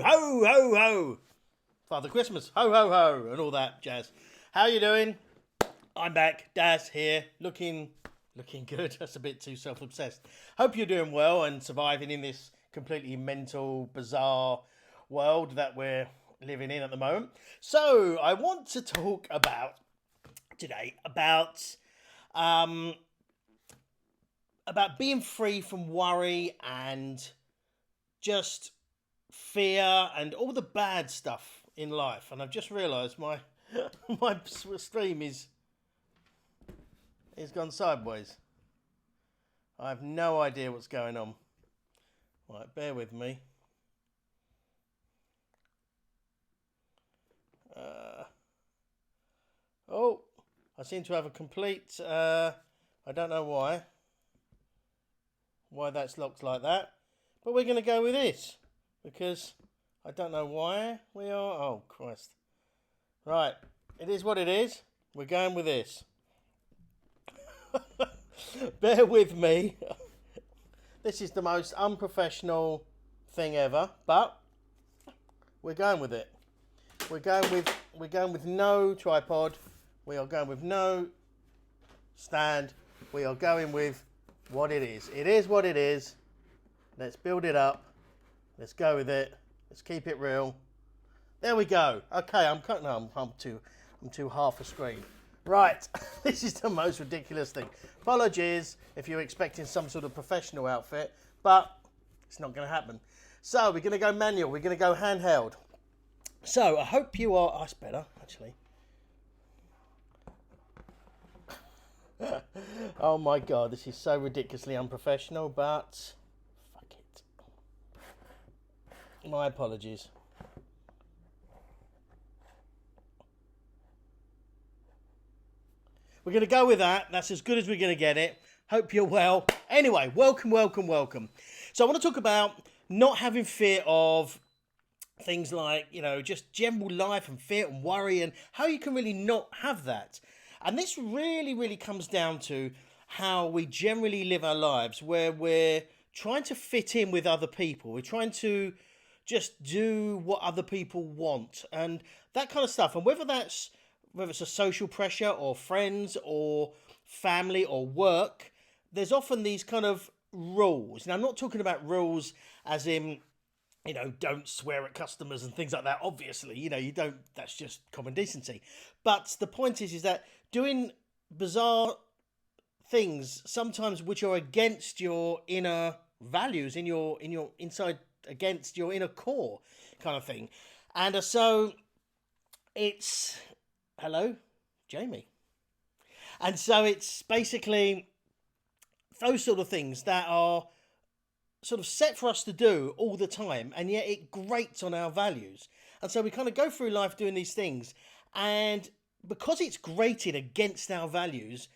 ho, ho, ho. Father Christmas, ho, ho, ho, and all that jazz. How you doing? I'm back, Daz here, looking good. That's a bit too self-obsessed. Hope you're doing well and surviving in this completely mental, bizarre world that we're living in at the moment. So, I want to talk today about being free from worry and just fear and all the bad stuff in life. And I've just realised my stream is gone sideways. I have no idea what's going on. Right, bear with me. I seem to have a complete... I don't know why that's locked like that. But we're going to go with this. Because I don't know why we are... Oh, Christ. Right, it is what it is. We're going with this. Bear with me. This is the most unprofessional thing ever, but we're going with it. We're going with no tripod. We are going with no stand. We are going with what it is. It is what it is. Let's build it up. Let's go with it. Let's keep it real. There we go. Okay, I'm too half a screen. Right, this is the most ridiculous thing. Apologies if you're expecting some sort of professional outfit, but it's not going to happen. So we're going to go manual. We're going to go handheld. So I hope you are... That's better, actually. Oh my God, this is so ridiculously unprofessional, but fuck it. My apologies. We're going to go with that. That's as good as we're going to get it. Hope you're well. Anyway, welcome. So I want to talk about not having fear of things like, just general life and fear and worry and how you can really not have that. And this really, really comes down to how we generally live our lives, where we're trying to fit in with other people. We're trying to just do what other people want and that kind of stuff. And whether it's a social pressure or friends or family or work, there's often these kind of rules. Now, I'm not talking about rules as in, don't swear at customers and things like that. Obviously, you don't, that's just common decency. But the point is that doing bizarre things, sometimes which are against your inner values, in your inside, against your inner core kind of thing. And so it's... Hello, Jamie. And so it's basically those sort of things that are sort of set for us to do all the time, and yet it grates on our values. And so we kind of go through life doing these things, and because it's grated against our values,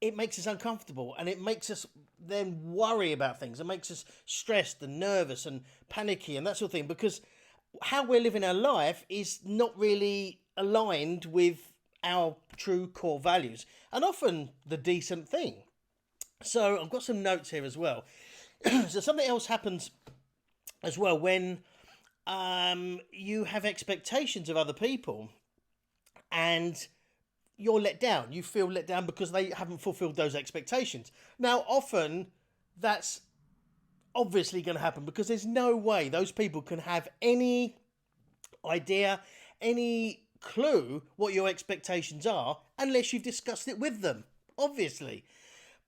it makes us uncomfortable, and it makes us then worry about things. It makes us stressed and nervous and panicky and that sort of thing, because how we're living our life is not really aligned with our true core values, and often the decent thing. So I've got some notes here as well. So something else happens as well when you have expectations of other people and you're let down. You feel let down because they haven't fulfilled those expectations. Now, often that's obviously going to happen because there's no way those people can have any idea, any clue what your expectations are unless you've discussed it with them, obviously.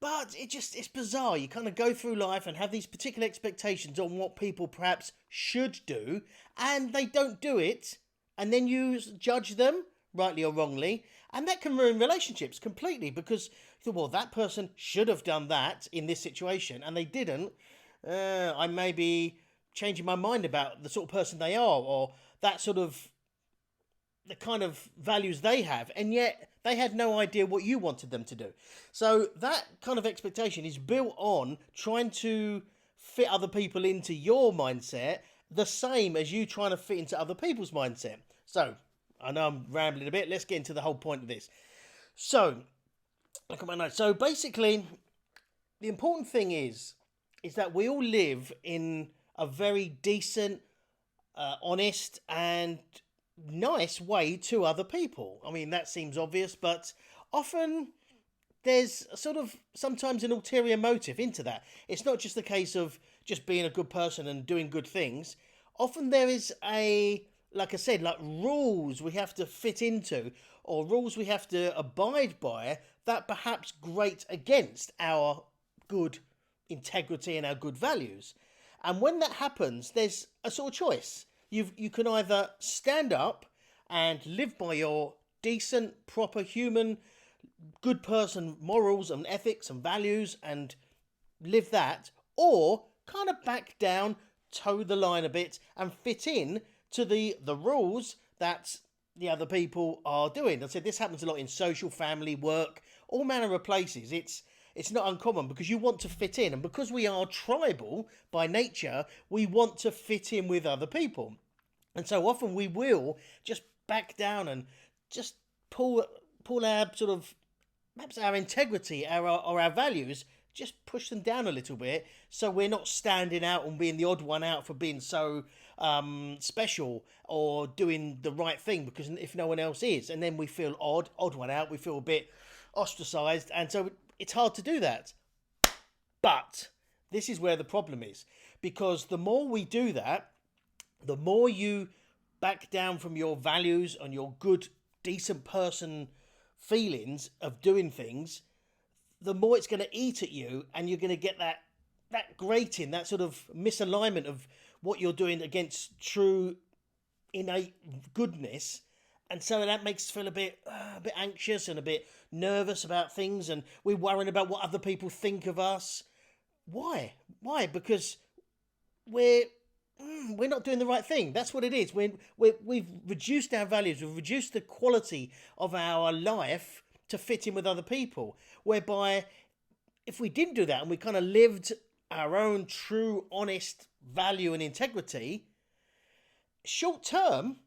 But it's bizarre. You kind of go through life and have these particular expectations on what people perhaps should do, and they don't do it, and then you judge them, rightly or wrongly, and that can ruin relationships completely because you thought, well, that person should have done that in this situation, and they didn't. I may be changing my mind about the sort of person they are, or that sort of the kind of values they have, and yet they had no idea what you wanted them to do. So that kind of expectation is built on trying to fit other people into your mindset, the same as you trying to fit into other people's mindset. So I know I'm rambling a bit. Let's get into the whole point of this. So look at my notes. So basically, the important thing is that we all live in a very decent, honest and nice way to other people. I mean, that seems obvious, but often there's sort of sometimes an ulterior motive into that. It's not just the case of just being a good person and doing good things. Often there is like I said, like rules we have to fit into or rules we have to abide by that perhaps grate against our good integrity and our good values. And when that happens, there's a sort of choice. You can either stand up and live by your decent, proper human, good person morals and ethics and values and live that, or kind of back down, toe the line a bit, and fit in to the rules that the other people are doing. I said this happens a lot in social, family, work, all manner of places. It's not uncommon because you want to fit in, and because we are tribal by nature, we want to fit in with other people. And so often we will just back down and just pull our sort of perhaps our integrity, or our values, just push them down a little bit, so we're not standing out and being the odd one out for being so special or doing the right thing, because if no one else is, and then we feel odd one out, we feel a bit ostracized, and so it's hard to do that. But this is where the problem is, because the more we do that, the more you back down from your values and your good, decent person feelings of doing things, the more it's going to eat at you, and you're going to get that grating, that sort of misalignment of what you're doing against true innate goodness. And so that makes us feel a bit anxious and a bit nervous about things, and we're worrying about what other people think of us. Why? Because we're not doing the right thing. That's what it is. We've reduced our values. We've reduced the quality of our life to fit in with other people. Whereby, if we didn't do that and we kind of lived our own true, honest value and integrity, short term,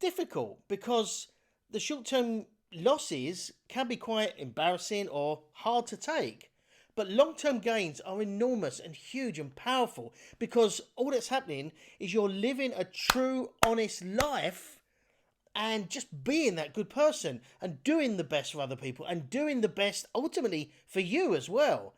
difficult, because the short term losses can be quite embarrassing or hard to take. But long-term gains are enormous and huge and powerful, because all that's happening is you're living a true, honest life and just being that good person and doing the best for other people and doing the best ultimately for you as well,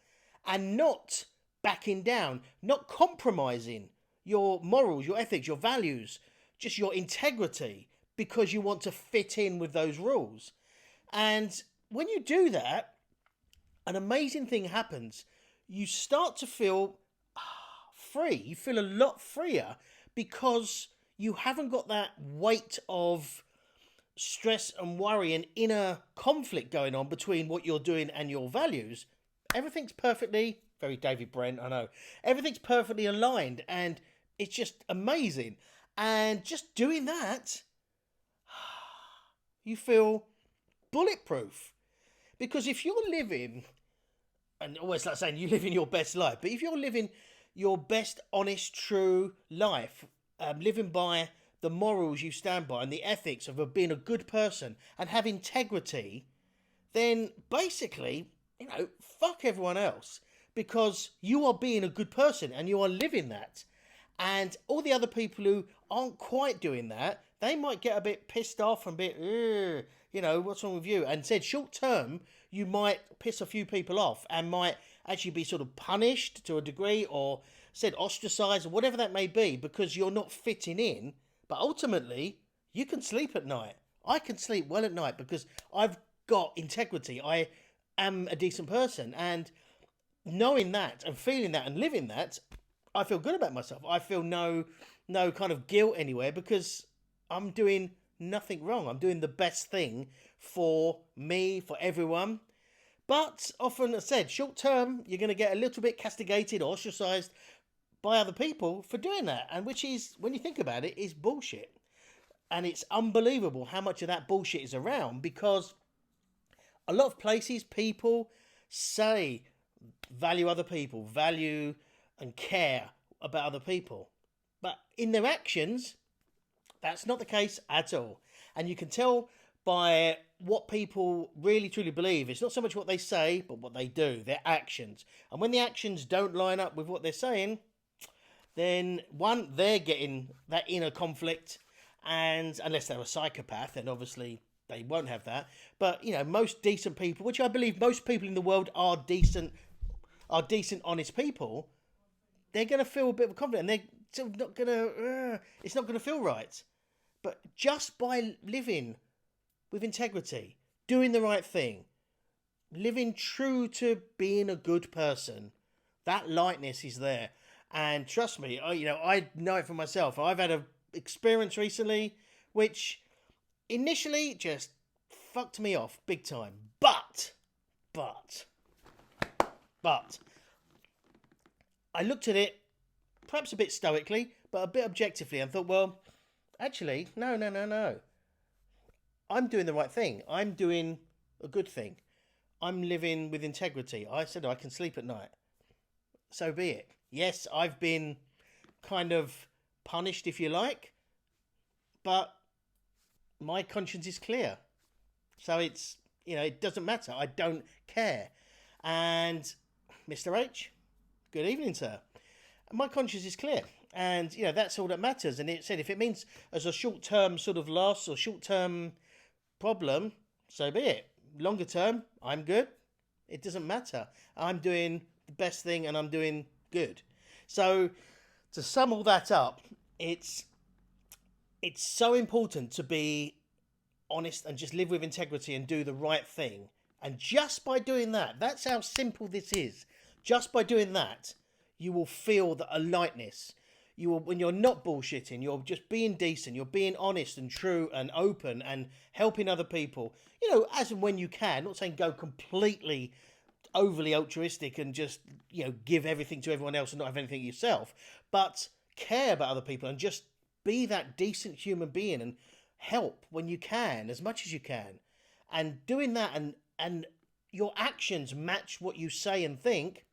and not backing down, not compromising your morals, your ethics, your values, just your integrity, because you want to fit in with those rules. And when you do that, an amazing thing happens. You start to feel free. You feel a lot freer, because you haven't got that weight of stress and worry and inner conflict going on between what you're doing and your values. Everything's perfectly, very David Brent, I know. Everything's perfectly aligned, and it's just amazing. And just doing that, you feel bulletproof. Because if you're living, and always like saying you live in your best life, but if you're living your best, honest, true life, living by the morals you stand by and the ethics of being a good person and have integrity, then basically, fuck everyone else, because you are being a good person and you are living that. And all the other people who aren't quite doing that, they might get a bit pissed off and a bit, what's wrong with you? And said short term, you might piss a few people off and might actually be sort of punished to a degree, or said ostracized, or whatever that may be, because you're not fitting in. But ultimately, you can sleep at night. I can sleep well at night because I've got integrity. I am a decent person. And knowing that and feeling that and living that, I feel good about myself. I feel no kind of guilt anywhere, because I'm doing nothing wrong. I'm doing the best thing for me, for everyone. But often, as I said, short term, you're going to get a little bit castigated or ostracized by other people for doing that. And which is, when you think about it, is bullshit. And it's unbelievable how much of that bullshit is around, because a lot of places, people say value other people, value and care about other people. But in their actions, that's not the case at all. And you can tell by what people really truly believe. It's not so much what they say, but what they do, their actions. And when the actions don't line up with what they're saying, then one, they're getting that inner conflict, and unless they're a psychopath, then obviously they won't have that. But you know, most decent people, which I believe most people in the world are decent, honest people, they're going to feel a bit of conflict, and they're still not going to. It's not going to feel right. But just by living with integrity, doing the right thing, living true to being a good person, that lightness is there. And trust me, I know it for myself. I've had a experience recently which initially just fucked me off big time. But I looked at it perhaps a bit stoically, but a bit objectively, and thought, well, actually, no. I'm doing the right thing. I'm doing a good thing. I'm living with integrity. I said I can sleep at night. So be it. Yes, I've been kind of punished, if you like, but my conscience is clear. So it's, it doesn't matter. I don't care. And Mr. H, good evening, sir. My conscience is clear. And, that's all that matters. And it said if it means as a short-term sort of loss or short-term problem, so be it. Longer term, I'm good. It doesn't matter. I'm doing the best thing and I'm doing good. So to sum all that up, it's so important to be honest and just live with integrity and do the right thing. And just by doing that, that's how simple this is. Just by doing that, you will feel a lightness. You will, when you're not bullshitting, you're just being decent, you're being honest and true and open and helping other people, as and when you can. Not saying go completely overly altruistic and just, give everything to everyone else and not have anything yourself, but care about other people and just be that decent human being and help when you can, as much as you can. And doing that and your actions match what you say and think,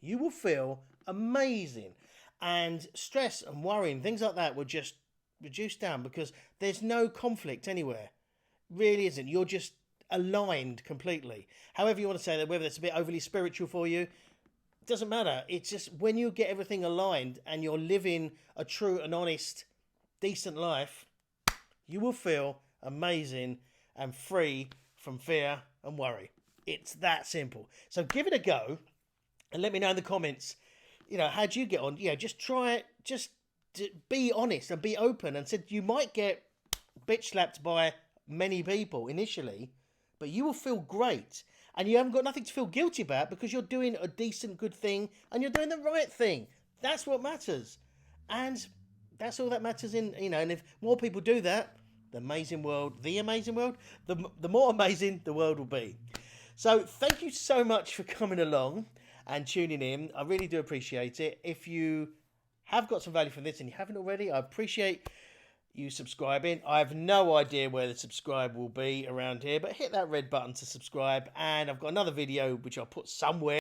you will feel amazing. And stress and worry and things like that will just reduce down because there's no conflict anywhere. Really isn't. You're just aligned completely. However you want to say that, whether it's a bit overly spiritual for you, it doesn't matter. It's just when you get everything aligned and you're living a true and honest, decent life, you will feel amazing and free from fear and worry. It's that simple. So give it a go and let me know in the comments, how'd you get on? Just try it. Just be honest and be open. And said you might get bitch slapped by many people initially, but you will feel great. And you haven't got nothing to feel guilty about because you're doing a decent, good thing and you're doing the right thing. That's what matters. And that's all that matters and if more people do that, the amazing world, the more amazing the world will be. So thank you so much for coming along and tuning in. I really do appreciate it. If you have got some value from this and you haven't already, I appreciate you subscribing. I have no idea where the subscribe will be around here, but hit that red button to subscribe. And I've got another video which I'll put somewhere